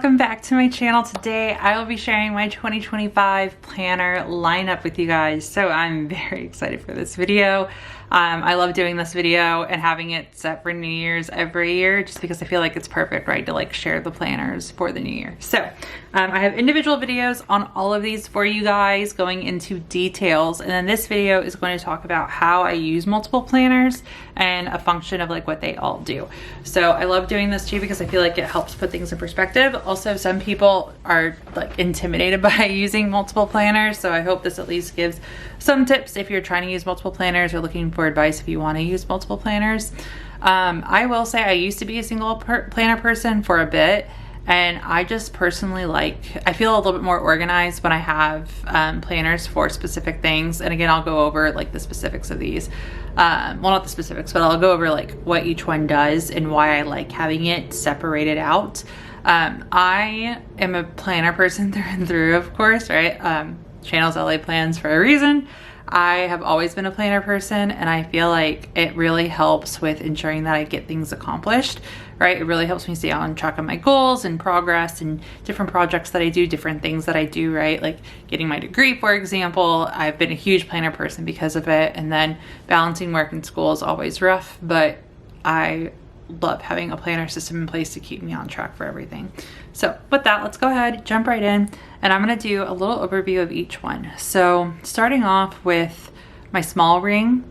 welcome back to my channel. Today I will be sharing my 2025 planner lineup with you guys. So I'm very excited for this video. I love doing this video and having it set for New Year's every year just because I feel like it's perfect, right, to like share the planners for the new year. So I have individual videos on all of these for you guys going into details, and then this video is going to talk about how I use multiple planners and a function of like what they all do. So I love doing this too because I feel like it helps put things in perspective. Also, some people are like intimidated by using multiple planners, so I hope this at least gives some tips if you're trying to use multiple planners or looking for advice if you want to use multiple planners. I will say I used to be a single planner person for a bit, and I just personally I feel a little bit more organized when I have planners for specific things. And again, I'll go over like the specifics of these. Well, not the specifics, but I'll go over like what each one does and why I like having it separated out. I am a planner person through and through, of course, right? Channel's LA Plans for a reason. I have always been a planner person, and I feel like it really helps with ensuring that I get things accomplished, right? It really helps me stay on track of my goals and progress and different projects that I do, different things that I do, right? Like getting my degree, for example. I've been a huge planner person because of it, and then balancing work and school is always rough, but I love having a planner system in place to keep me on track for everything. So with that, let's go ahead, jump right in, and I'm going to do a little overview of each one. So starting off with my small ring.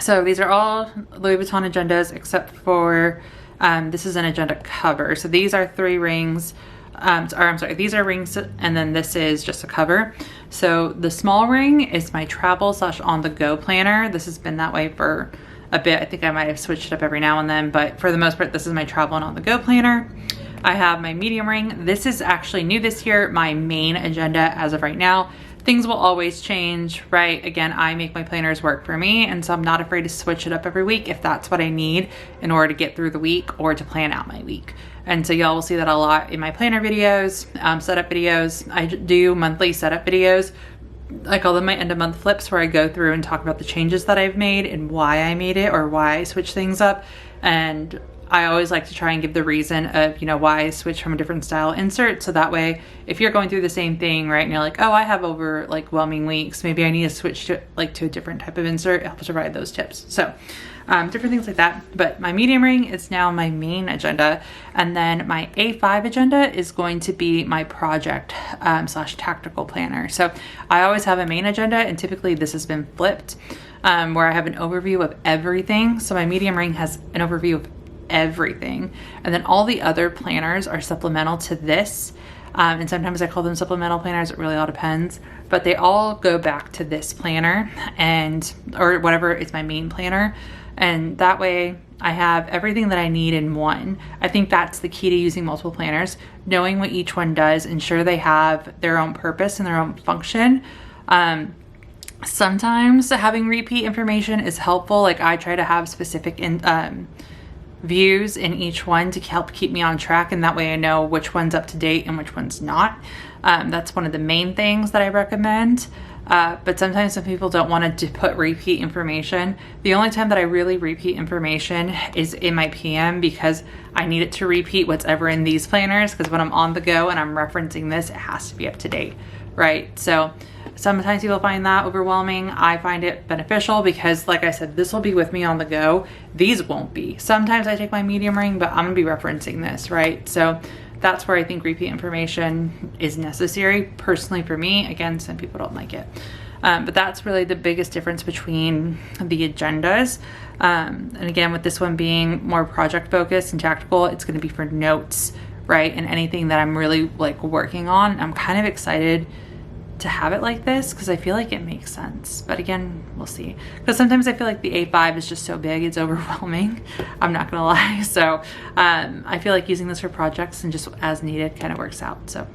So these are all Louis Vuitton agendas except for this is an agenda cover. So these are 3 rings, I'm sorry, these are rings, and then this is just a cover. So the small ring is my travel / on the go planner. This has been that way for a bit. I think I might have switched it up every now and then, but for the most part, this is my travel and on the go planner. I have my medium ring. This is actually new this year, my main agenda as of right now. Things will always change, right? Again, I make my planners work for me, and so I'm not afraid to switch it up every week if that's what I need in order to get through the week or to plan out my week. And so y'all will see that a lot in my planner videos, setup videos. I do monthly setup videos. I call them my end of month flips, where I go through and talk about the changes that I've made and why I made it or why I switched things up. And I always like to try and give the reason of, you know, why I switched from a different style insert. So that way, if you're going through the same thing, right, and you're like, oh, I have overwhelming weeks, maybe I need to switch to a different type of insert, it helps provide those tips. So different things like that. But my medium ring is now my main agenda. And then my A5 agenda is going to be my project / tactical planner. So I always have a main agenda, and typically this has been flipped, where I have an overview of everything. So my medium ring has an overview of everything, and then all the other planners are supplemental to this. And sometimes I call them supplemental planners. It really all depends, but they all go back to this planner or whatever is my main planner. And that way I have everything that I need in one. I think that's the key to using multiple planners, knowing what each one does, ensure they have their own purpose and their own function. Sometimes having repeat information is helpful. Like I try to have specific views in each one to help keep me on track, and that way I know which one's up to date and which one's not. That's one of the main things that I recommend. But sometimes some people don't want to put repeat information. The only time that I really repeat information is in my PM, because I need it to repeat what's ever in these planners, because when I'm on the go and I'm referencing this, it has to be up to date, right? So sometimes people find that overwhelming. I find it beneficial because, like I said, this will be with me on the go. These won't be. Sometimes I take my medium ring, but I'm gonna be referencing this, right? So that's where I think repeat information is necessary, personally for me. Again, some people don't like it. But that's really the biggest difference between the agendas. And again, with this one being more project focused and tactical, it's gonna be for notes, right? And anything that I'm really like working on. I'm kind of excited to have it like this because I feel like it makes sense. But again, we'll see. Because sometimes I feel like the A5 is just so big, it's overwhelming. I'm not gonna lie. So I feel like using this for projects and just as needed kind of works out. So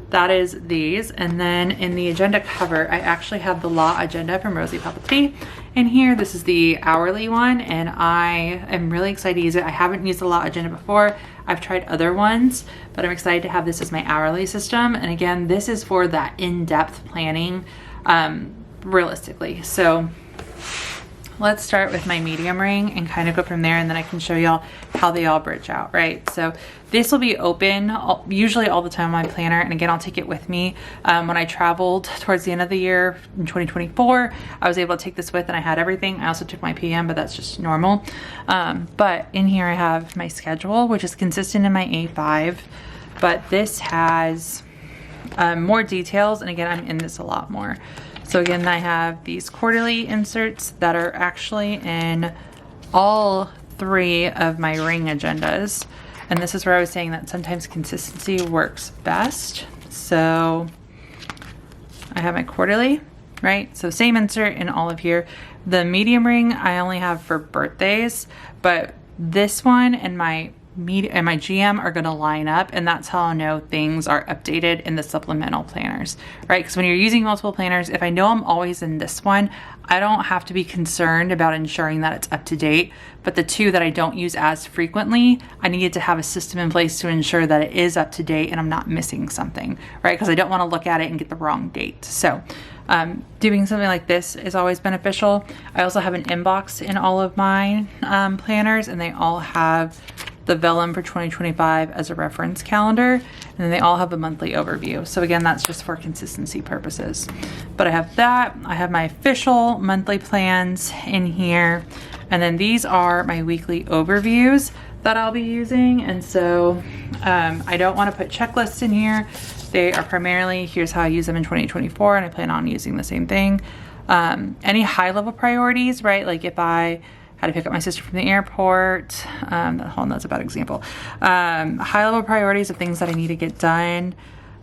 that is these. And then in the agenda cover, I actually have the Law agenda from ROSIE PAPETERIE. And here, this is the hourly one, and I am really excited to use it. I haven't used the Law agenda before. I've tried other ones, but I'm excited to have this as my hourly system. And again, this is for that in-depth planning, realistically. So let's start with my medium ring and kind of go from there, and then I can show y'all how they all bridge out, right? So this will be open usually all the time on my planner, and again, I'll take it with me. When I traveled towards the end of the year in 2024, I was able to take this with, and I had everything. I also took my PM, but that's just normal. But in here I have my schedule, which is consistent in my A5, but this has more details, and again, I'm in this a lot more. So again, I have these quarterly inserts that are actually in all 3 of my ring agendas. And this is where I was saying that sometimes consistency works best. So I have my quarterly, right? So same insert in all of here. The medium ring I only have for birthdays, but this one and my GM are going to line up, and that's how I know things are updated in the supplemental planners, right? Because when you're using multiple planners, if I know I'm always in this one, I don't have to be concerned about ensuring that it's up to date. But the 2 that I don't use as frequently, I needed to have a system in place to ensure that it is up to date and I'm not missing something, right? Because I don't want to look at it and get the wrong date. So doing something like this is always beneficial. I also have an inbox in all of my planners, and they all have the vellum for 2025 as a reference calendar, and then they all have a monthly overview. So again, that's just for consistency purposes. But I have that. I have my official monthly plans in here, and then these are my weekly overviews that I'll be using. And so I don't want to put checklists in here. They are primarily, here's how I use them in 2024, and I plan on using the same thing. Any high level priorities, right? Like if I had to pick up my sister from the airport. Hold on, that's a bad example. High level priorities of things that I need to get done,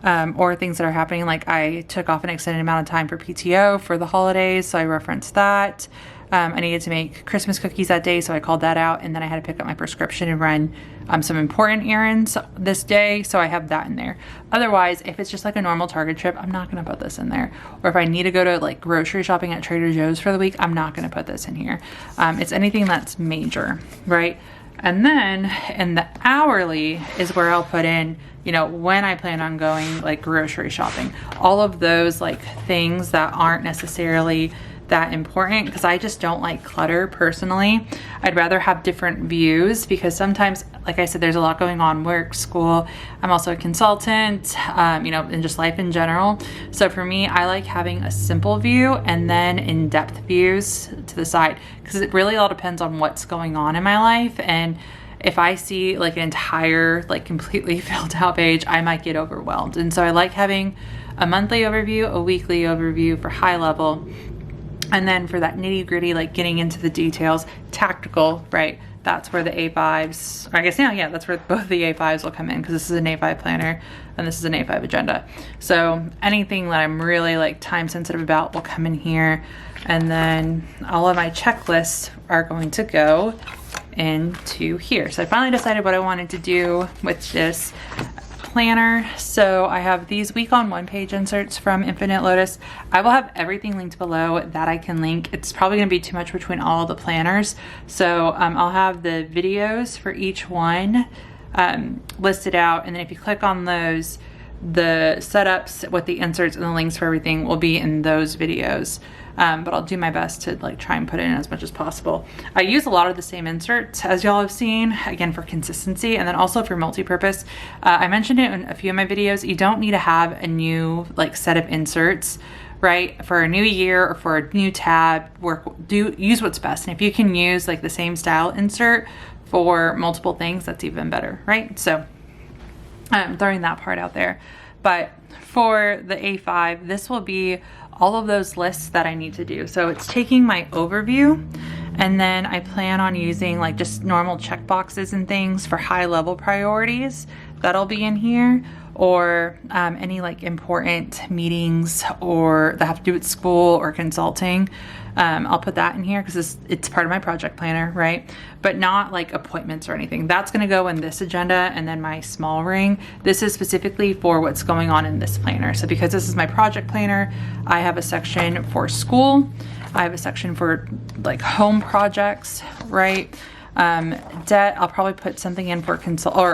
or things that are happening. Like I took off an extended amount of time for PTO for the holidays, so I referenced that. I needed to make Christmas cookies that day, so I called that out, and then I had to pick up my prescription and run some important errands this day, so I have that in there. Otherwise, if it's just like a normal Target trip, I'm not gonna put this in there. Or if I need to go to like grocery shopping at Trader Joe's for the week, I'm not gonna put this in here. It's anything that's major, right? And then in the hourly is where I'll put in, you know, when I plan on going like grocery shopping. All of those like things that aren't necessarily that important, because I just don't like clutter personally. I'd rather have different views, because sometimes, like I said, there's a lot going on, work, school. I'm also a consultant, you know, and just life in general. So for me, I like having a simple view and then in-depth views to the side, because it really all depends on what's going on in my life. And if I see like an entire, like completely filled out page, I might get overwhelmed. And so I like having a monthly overview, a weekly overview for high level, and then for that nitty gritty, like getting into the details, tactical, right? That's where the A5s, I guess now, yeah, that's where both the A5s will come in, because this is an A5 planner and this is an A5 agenda. So anything that I'm really like time sensitive about will come in here. And then all of my checklists are going to go into here. So I finally decided what I wanted to do with this planner. So I have these week on one page inserts from Infinite Lotus. I will have everything linked below that I can link. It's probably going to be too much between all the planners. So I'll have the videos for each one listed out. And then if you click on those, the setups with the inserts and the links for everything will be in those videos. But I'll do my best to like try and put in as much as possible. I use a lot of the same inserts as y'all have seen, again, for consistency, and then also for multi-purpose. I mentioned it in a few of my videos. You don't need to have a new like set of inserts, right? For a new year or for a new tab, use what's best. And if you can use like the same style insert for multiple things, that's even better, right? So I'm throwing that part out there. But for the A5, this will be all of those lists that I need to do. So it's taking my overview, and then I plan on using like just normal checkboxes and things for high level priorities that'll be in here, or any like important meetings or that have to do with school or consulting. I'll put that in here because it's part of my project planner, right? But not like appointments or anything. That's gonna go in this agenda, and then my small ring. This is specifically for what's going on in this planner. So because this is my project planner, I have a section for school. I have a section for like home projects, right? Debt, I'll probably put something in for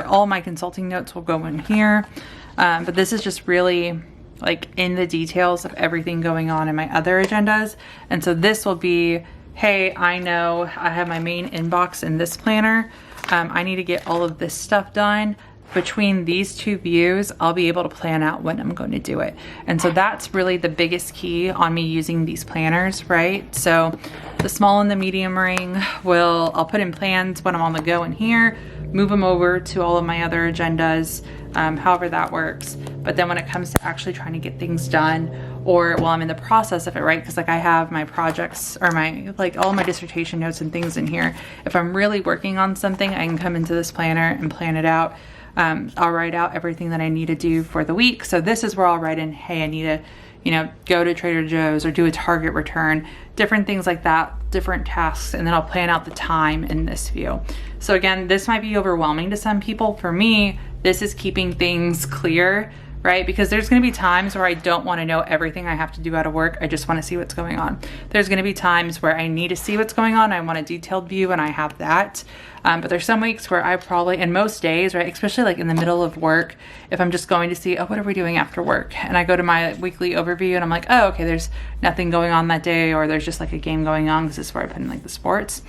all my consulting notes will go in here. But this is just really like in the details of everything going on in my other agendas. And so this will be hey, I know I have my main inbox in this planner. I need to get all of this stuff done. Between these two views, I'll be able to plan out when I'm going to do it. And so that's really the biggest key on me using these planners, right? So the small and the medium ring I'll put in plans when I'm on the go in here, move them over to all of my other agendas, however that works. But then when it comes to actually trying to get things done, or while I'm in the process of it, right? Because like I have my projects or my, like all my dissertation notes and things in here. If I'm really working on something, I can come into this planner and plan it out. I'll write out everything that I need to do for the week. So this is where I'll write in, hey, I need to, you know, go to Trader Joe's or do a Target return, different things like that, different tasks, and then I'll plan out the time in this view. So again, this might be overwhelming to some people. For me, this is keeping things clear, right? Because there's gonna be times where I don't wanna know everything I have to do out of work. I just wanna see what's going on. There's gonna be times where I need to see what's going on. I want a detailed view and I have that. But there's some weeks where I probably, and most days, right, especially like in the middle of work, if I'm just going to see, oh, what are we doing after work? And I go to my weekly overview and I'm like, oh, okay, there's nothing going on that day, or there's just like a game going on, because this is where I put in like the sports.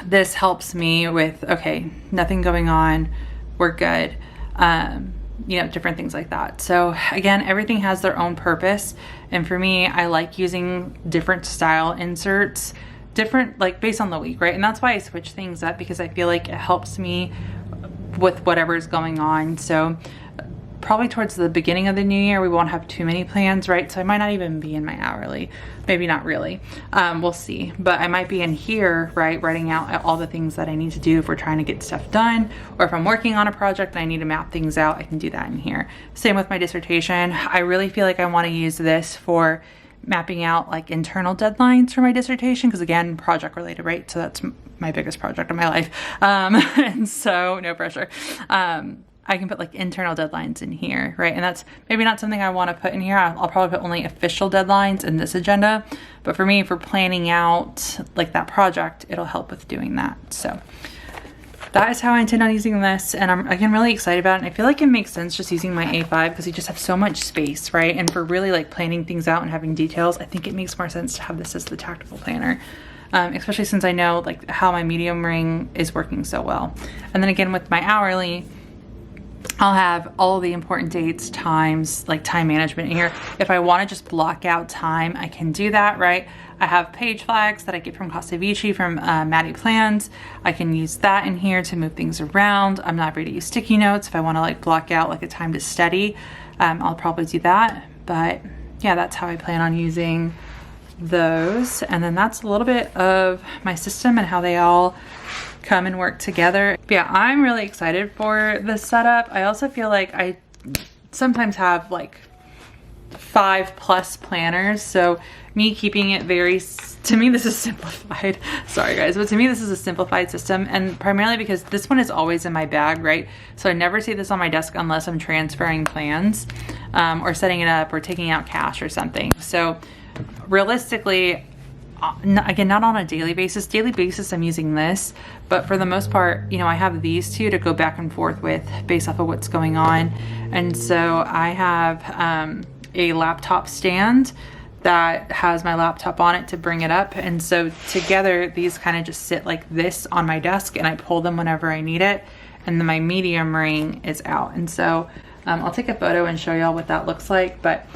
This helps me with, okay, nothing going on, we're good. You know, different things like that. So again, everything has their own purpose. And for me, I like using different style inserts, different, like based on the week, right? And that's why I switch things up, because I feel like it helps me with whatever's going on. So probably towards the beginning of the new year, we won't have too many plans, right? So I might not even be in my hourly, maybe not really, we'll see. But I might be in here, right, writing out all the things that I need to do if we're trying to get stuff done, or if I'm working on a project and I need to map things out, I can do that in here. Same with my dissertation. I really feel like I want to use this for mapping out like internal deadlines for my dissertation, because again, project related, right? So that's my biggest project of my life. And so no pressure. I can put like internal deadlines in here, right? And that's maybe not something I want to put in here. I'll probably put only official deadlines in this agenda. But for me, for planning out like that project, it'll help with doing that. So that is how I intend on using this. And I'm, again, really excited about it. And I feel like it makes sense just using my A5, because you just have so much space, right? And for really like planning things out and having details, I think it makes more sense to have this as the tactical planner. Especially since I know like how my medium ring is working so well. And then again, with my hourly, I'll have all the important dates, times, like time management in here. If I want to just block out time, I can do that, right? I have page flags that I get from Costa Vici from Maddie Plans. I can use that in here to move things around. I'm not ready to use sticky notes. If I want to like block out like a time to study, I'll probably do that. But yeah, that's how I plan on using those. And then that's a little bit of my system and how they all come and work together. But yeah, I'm really excited for this setup. I also feel like I sometimes have like 5+ planners, so me keeping it very, to me this is simplified. Sorry guys, but to me this is a simplified system, and primarily because this one is always in my bag, right? So I never see this on my desk unless I'm transferring plans or setting it up or taking out cash or something. So realistically, again, not on a daily basis. Daily basis, I'm using this, but for the most part, you know, I have these two to go back and forth with based off of what's going on. And so I have a laptop stand that has my laptop on it to bring it up. And so together, these kind of just sit like this on my desk, and I pull them whenever I need it. And then my medium ring is out. And so I'll take a photo and show y'all what that looks like. But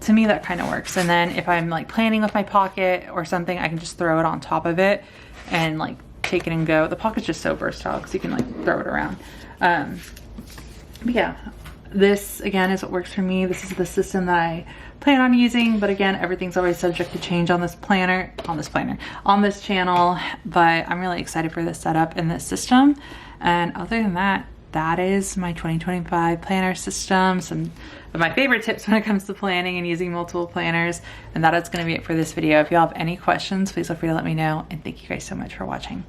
to me, that kind of works. And then if I'm like planning with my pocket or something, I can just throw it on top of it and like take it and go. The pocket's just so versatile because you can like throw it around. But yeah, this again is what works for me. This is the system that I plan on using, but again, everything's always subject to change on this planner, on this channel. But I'm really excited for this setup and this system. And other than that, that is my 2025 planner system. Some of my favorite tips when it comes to planning and using multiple planners. And that is going to be it for this video. If you all have any questions, please feel free to let me know. And thank you guys so much for watching.